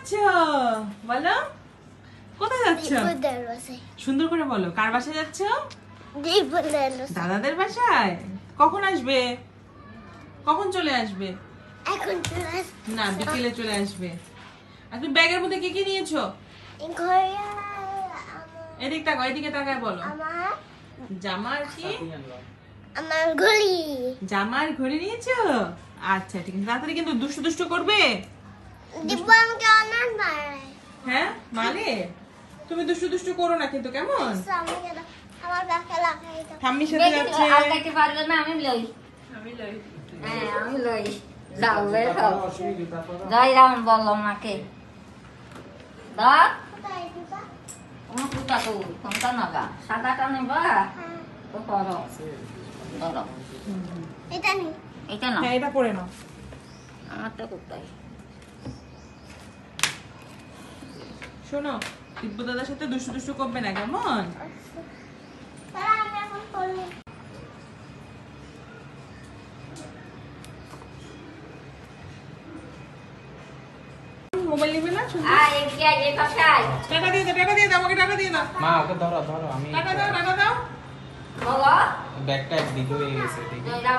যাচ্ছ? বলো কোথায় যাচ্ছ? সুন্দর করে বলো। কার বাসায় যাচ্ছ? দাদাদের বাসায়। কখন আসবে? কখন চলে আসবে? না, বিকেলে চলে আসবে। আর তুমি ব্যাগের মধ্যে কি কি নিয়েছো? এদিকে তাকাও, এদিকে তাকায় বলো। জামার কি? আমার ঘড়ি। জামার ঘড়ি নিয়েছো? আচ্ছা ঠিক আছে, তাড়াতাড়ি কিন্তু দুষ্টু দুষ্টু করবে। দিব্যা আমাকে অনেক মারে। হ্যাঁ মালে, তুমি দুষ্টু দুষ্টু করো না কিন্তু, কেমন? আমার কাছে লাগাই দাও। ঠাম্মির সাথে যাচ্ছে। আর কাকে পারবে না, আমি লই। হ্যাঁ আমি লই। যাও বের হও। যাই রাম বলো মাকে। দাও কোথায় দিবা? আমার কুটা তো কোনটা নাগা সাদাটা নেবা তো করো ধরো এটা নেই। এটা না হ্যাঁ এটা পরে নাও। আমারটা কোথায় শোনো, দিব্য দাদার সাথে দুষ্টু দুষ্টু করবে না, কেমন? তাহলে আমি এখন করবো। মোবাইল নিবে না? শুনতে এই পাশে আয় টাকা দিয়ে দাও, টাকা দিয়ে দাও, আমাকে টাকা দিয়ে দাও। মা ওকে ধরো ধরো, আমি টাকা দাও, টাকা দাও। বলো ব্যাগটা এক দিকে হয়ে গেছে, ঠিক আছে? যাই